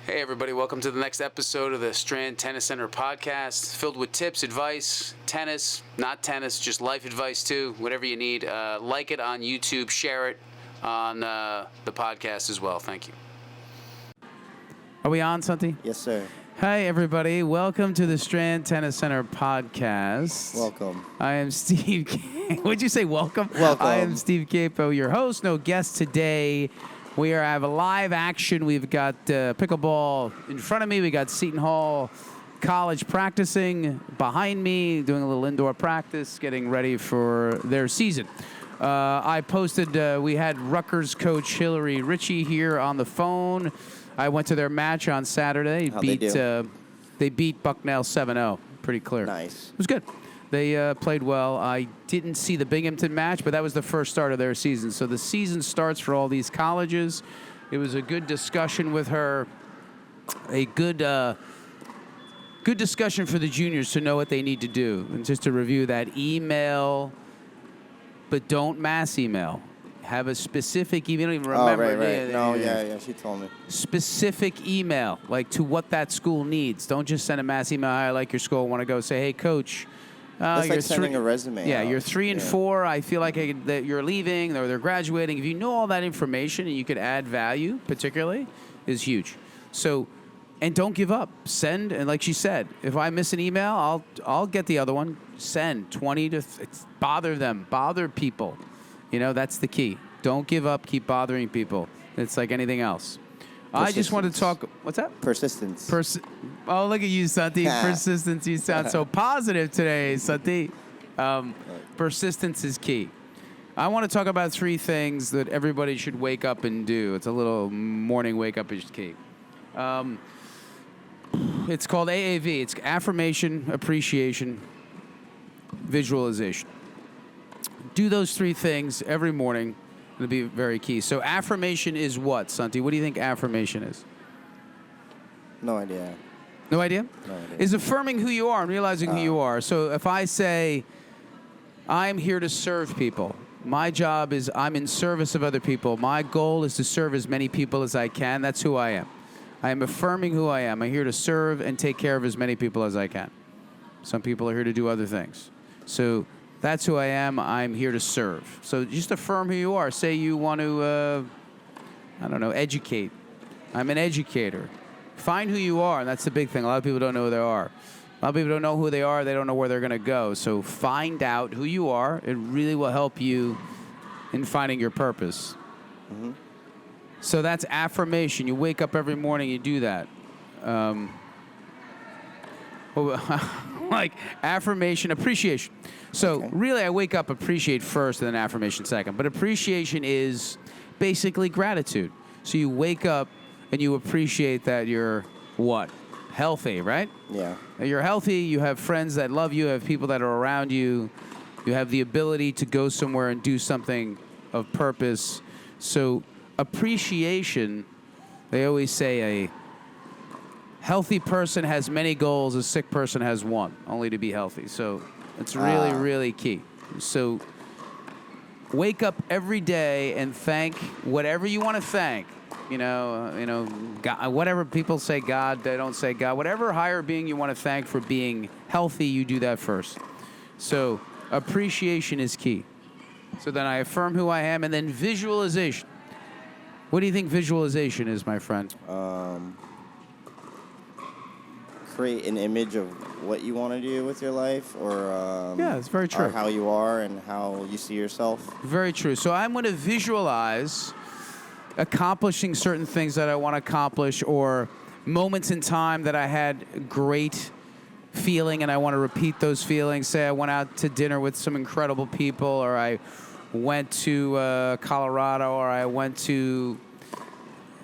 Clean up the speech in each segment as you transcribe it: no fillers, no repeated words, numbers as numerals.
Hey everybody, welcome to the next episode of the Strand Tennis Center podcast, filled with tips, advice, tennis, not tennis, just life advice too, whatever you need. Like it on YouTube, share it on the podcast as well. Thank you. Are we on, Santi? Yes, sir. Hi everybody, welcome to the Strand Tennis Center podcast. Welcome. I am Steve. Would you say welcome? Welcome. I am Steve Capo, your host. No guest today. We have a live action. We've got Pickleball in front of me. We got Seton Hall College practicing behind me, doing a little indoor practice, getting ready for their season. I posted, we had Rutgers coach Hillary Ritchie here on the phone. I went to their match on Saturday. How'd they do? They beat Bucknell 7-0. Pretty clear. Nice. It was good. They played well. I didn't see the Binghamton match, but that was the first start of their season. So the season starts for all these colleges. It was a good discussion with her, a good discussion for the juniors to know what they need to do. And just to review that, email, but don't mass email. Have a specific email. You don't even remember. Oh, right. Yeah, she told me. Specific email, like to what that school needs. Don't just send a mass email, I like your school, I want to go. Say, hey, coach. It's like sending a resume. Yeah, out. you're 3 and 4. I feel like that you're leaving or they're graduating. If you know all that information and you could add value, particularly, is huge. So, and don't give up. Send, and like she said, if I miss an email, I'll get the other one. Send 20 to bother them, bother people. You know, that's the key. Don't give up. Keep bothering people. It's like anything else. I just wanted to talk. What's that? Persistence. Oh, look at you, Santi. Persistence. You sound so positive today, Santi. Persistence is key. I want to talk about 3 things that everybody should wake up and do. It's a little morning wake up is key. It's called AAV. It's affirmation, appreciation, visualization. Do those 3 things every morning. It'll be very key. So affirmation is what, Santi? What do you think affirmation is? No idea. No idea? No idea. Is affirming who you are and realizing who you are. So if I say, I'm here to serve people. My job is I'm in service of other people. My goal is to serve as many people as I can. That's who I am. I am affirming who I am. I'm here to serve and take care of as many people as I can. Some people are here to do other things. So that's who I am. I'm here to serve. So just affirm who you are. Say you want to, educate. I'm an educator. Find who you are, and that's the big thing. A lot of people don't know who they are. A lot of people don't know who they are. They don't know where they're going to go. So find out who you are. It really will help you in finding your purpose. Mm-hmm. So that's affirmation. You wake up every morning, you do that. Like affirmation, appreciation. So really, I wake up, appreciate first, and then affirmation second. But appreciation is basically gratitude. So you wake up and you appreciate that you're what? Healthy, right? Yeah. You're healthy. You have friends that love you. You have people that are around you. You have the ability to go somewhere and do something of purpose. So appreciation, they always say a healthy person has many goals, a sick person has one, only to be healthy. So it's really, really key. So wake up every day and thank whatever you want to thank. God, whatever people say God, they don't say God. Whatever higher being you want to thank for being healthy, you do that first. So appreciation is key. So then I affirm who I am, and then visualization. What do you think visualization is, my friend? Create an image of what you want to do with your life, or yeah, it's very true. Or how you are and how you see yourself. Very true. So I'm going to visualize accomplishing certain things that I want to accomplish, or moments in time that I had great feeling and I want to repeat those feelings. Say I went out to dinner with some incredible people, or I went to Colorado, or I went to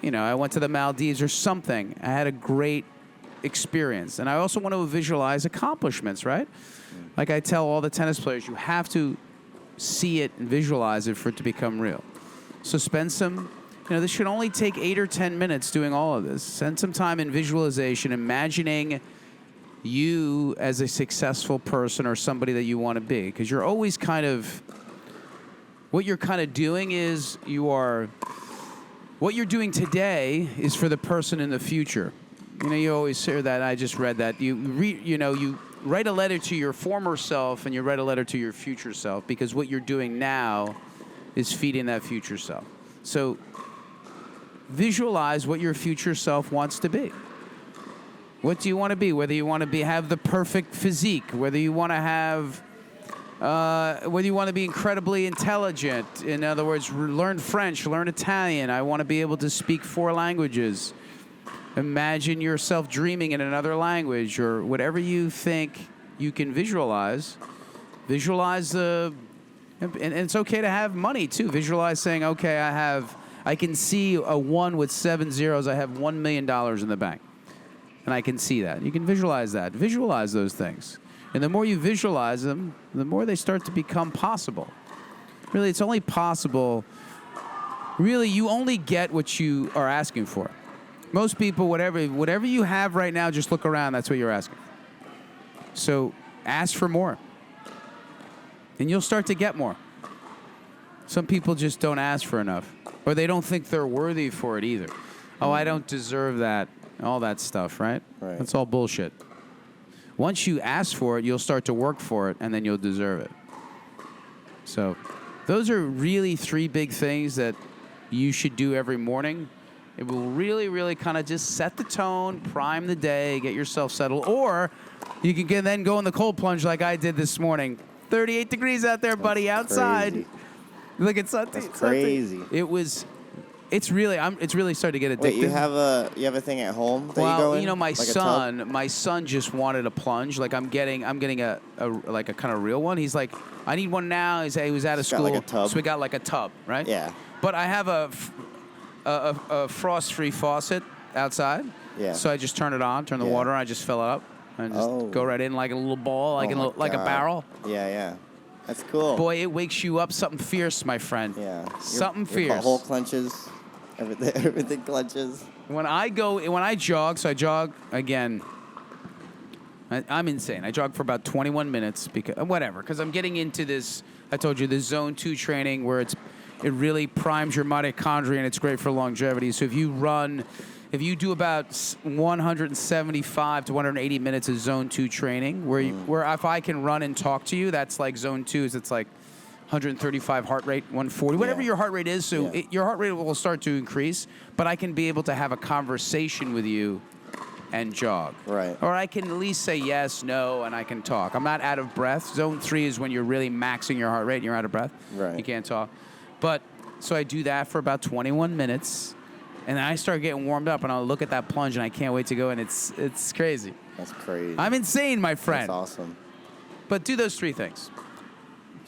the Maldives or something. I had a great experience. And I also want to visualize accomplishments, right? Like I tell all the tennis players, you have to see it and visualize it for it to become real. So spend some, this should only take 8 or 10 minutes doing all of this. Spend some time in visualization, imagining you as a successful person or somebody that you want to be. Because you're always what you're kind of doing is you are what you're doing today is for the person in the future. You know, you always hear that. I just read that. You write a letter to your former self and you write a letter to your future self, because what you're doing now is feeding that future self. So visualize what your future self wants to be. What do you want to be? Whether you want to have the perfect physique, whether you want to be incredibly intelligent. In other words, learn French, learn Italian. I want to be able to speak 4 languages. Imagine yourself dreaming in another language, or whatever you think you can visualize. Visualize and it's okay to have money too. Visualize saying, okay, I can see a 1 with 7 zeros. I have $1 million in the bank. And I can see that. You can visualize that. Visualize those things. And the more you visualize them, the more they start to become possible. Really, it's only possible. Really, you only get what you are asking for. Most people, whatever you have right now, just look around. That's what you're asking. So ask for more. And you'll start to get more. Some people just don't ask for enough. Or they don't think they're worthy for it either. Oh, I don't deserve that. All that stuff, right? Right. That's all bullshit. Once you ask for it, you'll start to work for it, and then you'll deserve it. So those are really 3 big things that you should do every morning. It will really, really kind of just set the tone, prime the day, get yourself settled. Or you can then go in the cold plunge like I did this morning. 38 degrees out there, buddy, outside. Crazy. Look at Santi. That's crazy. It's really starting to get addictive. Wait, you have a thing at home that you go in? My like my son just wanted a plunge. Like I'm getting a kind of real one. He's like, I need one now. He was out of school, got like a tub. so we got like a tub, right? Yeah. But I have a frost-free faucet outside. Yeah. So I just turn it on, turn the water on, I just fill it up, and just go right in like a little ball, like a barrel. Yeah. That's cool. Boy, it wakes you up something fierce, my friend. Yeah. Something your fierce. Butthole clenches. Everything clenches. When I jog, so I jog again. I'm insane. I jog for about 21 minutes because I'm getting into this. I told you this zone 2 training where it really primes your mitochondria and it's great for longevity. So if you do about 175 to 180 minutes of zone 2 training, where if I can run and talk to you, that's like zone 2. It's like 135 heart rate, 140, whatever your heart rate is. So your heart rate will start to increase, but I can be able to have a conversation with you and jog. Right. Or I can at least say yes, no, and I can talk. I'm not out of breath. Zone 3 is when you're really maxing your heart rate and you're out of breath. Right. You can't talk. But so I do that for about 21 minutes, and then I start getting warmed up, and I'll look at that plunge, and I can't wait to go, and it's crazy. That's crazy. I'm insane, my friend. That's awesome. But do those 3 things.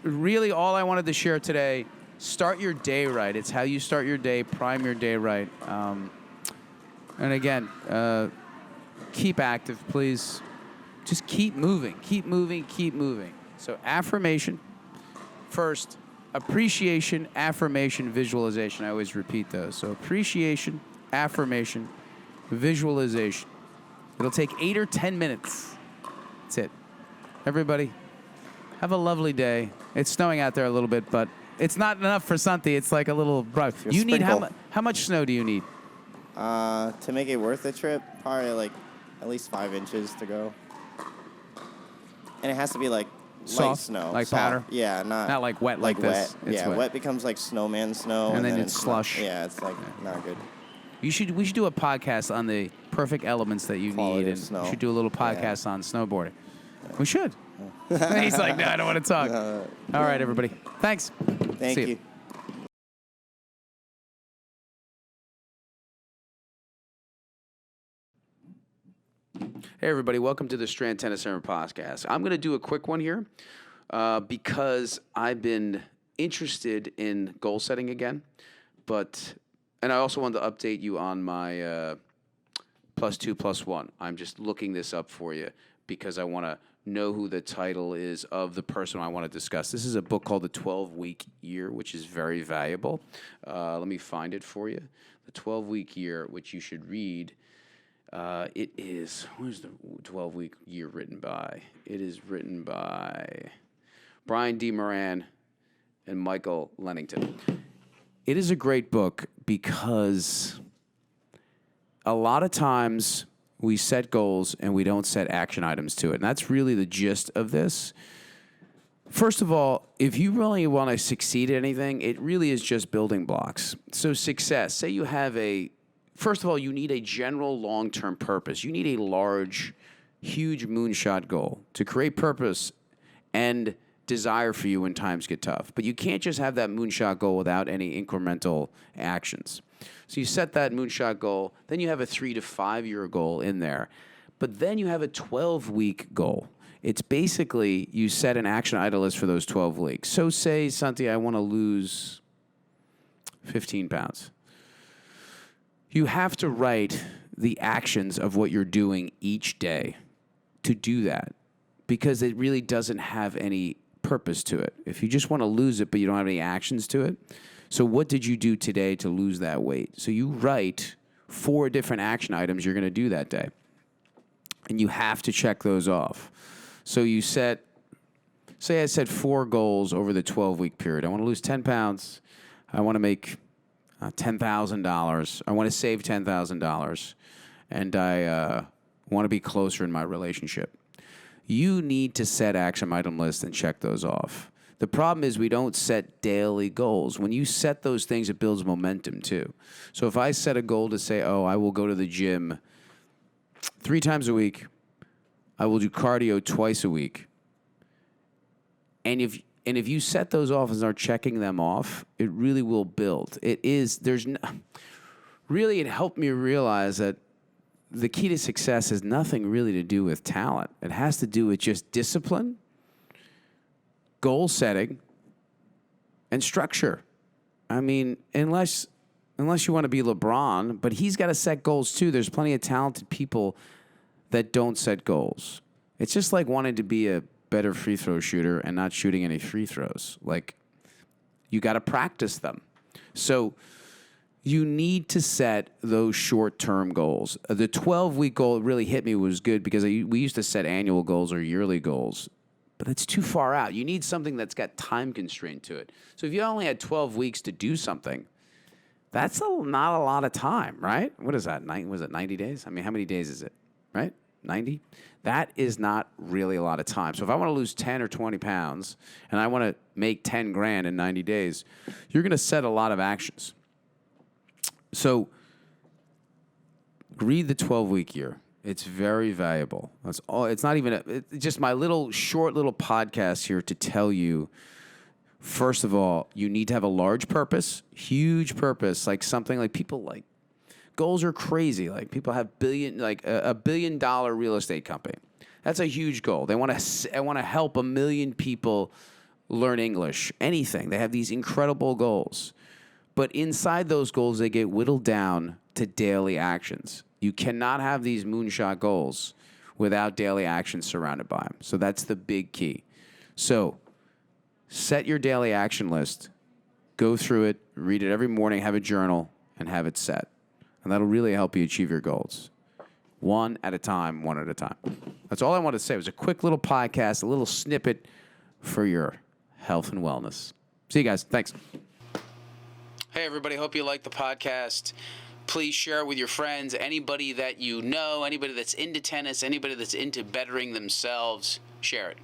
Really, all I wanted to share today, start your day right. It's how you start your day, prime your day right. And again, keep active, please. Just keep moving, keep moving, keep moving. So affirmation first, appreciation, affirmation, visualization. I always repeat those. So appreciation, affirmation, visualization. It'll take 8 or 10 minutes. That's it. Everybody, have a lovely day. It's snowing out there a little bit, but it's not enough for Santi. It's like a little brush. You need how much snow do you need? To make it worth the trip, probably like at least 5 inches to go. And it has to be like Soft, light snow. like soft. powder? Yeah, not Not like wet like this. Wet. It's wet. Wet becomes like snowman snow. And then it's slush. Yeah, it's like not good. We should do a podcast on the perfect elements that you Quality need, of and snow. we should do a little podcast on snowboarding. We should. He's like, no, I don't want to talk. All right, everybody. Thanks. Thank See you. Hey, everybody. Welcome to the Strand Tennis Center podcast. I'm going to do a quick one here because I've been interested in goal setting again. And I also wanted to update you on my +2+1. I'm just looking this up for you because I want to know who the title is of the person I want to discuss. This is a book called The 12-Week Year, which is very valuable. Let me find it for you. The 12-Week Year, which you should read. It is, who's the 12-Week Year written by? It is written by Brian D. Moran and Michael Lennington. It is a great book because a lot of times we set goals and we don't set action items to it. And that's really the gist of this. First of all, if you really want to succeed at anything, it really is just building blocks. So success, say you have first of all, you need a general long-term purpose. You need a large, huge moonshot goal to create purpose and desire for you when times get tough. But you can't just have that moonshot goal without any incremental actions. So you set that moonshot goal, then you have a 3 to 5 year goal in there. But then you have a 12-week goal. It's basically you set an action item list for those 12 weeks. So say, Santi, I want to lose 15 pounds. You have to write the actions of what you're doing each day to do that, because it really doesn't have any purpose to it. If you just want to lose it but you don't have any actions to it, so what did you do today to lose that weight? So you write 4 different action items you're going to do that day, and you have to check those off. So you say I set 4 goals over the 12-week period. I want to lose 10 pounds. I want to make $10,000. I want to save $10,000. And I want to be closer in my relationship. You need to set action item lists and check those off. The problem is we don't set daily goals. When you set those things, it builds momentum too. So if I set a goal to say, I will go to the gym 3 times a week, I will do cardio twice a week. And if you set those off and start checking them off, it really will build. It helped me realize that the key to success has nothing really to do with talent. It has to do with just discipline, goal setting, and structure. I mean, unless you want to be LeBron, but he's got to set goals too. There's plenty of talented people that don't set goals. It's just like wanting to be a better free throw shooter and not shooting any free throws. Like, you got to practice them. So you need to set those short-term goals. The 12-week goal really hit me was good because we used to set annual goals or yearly goals, but it's too far out. You need something that's got time constraint to it. So if you only had 12 weeks to do something, that's not a lot of time, right? What is that? Was it 90 days? I mean, how many days is it, right? 90? That is not really a lot of time. So if I want to lose 10 or 20 pounds and I want to make 10 grand in 90 days, you're going to set a lot of actions. So read the 12-week year. It's very valuable. That's all. It's not even it's just my short little podcast here to tell you, first of all, you need to have a large purpose, huge purpose, like something like people like goals are crazy. Like people have a $1 billion real estate company. That's a huge goal. They want to help 1 million people learn English, anything. They have these incredible goals. But inside those goals, they get whittled down to daily actions. You cannot have these moonshot goals without daily actions surrounded by them. So that's the big key. So set your daily action list, go through it, read it every morning, have a journal, and have it set. And that'll really help you achieve your goals. One at a time. That's all I wanted to say. It was a quick little podcast, a little snippet for your health and wellness. See you guys. Thanks. Hey, everybody. Hope you like the podcast. Please share it with your friends, anybody that you know, anybody that's into tennis, anybody that's into bettering themselves. Share it.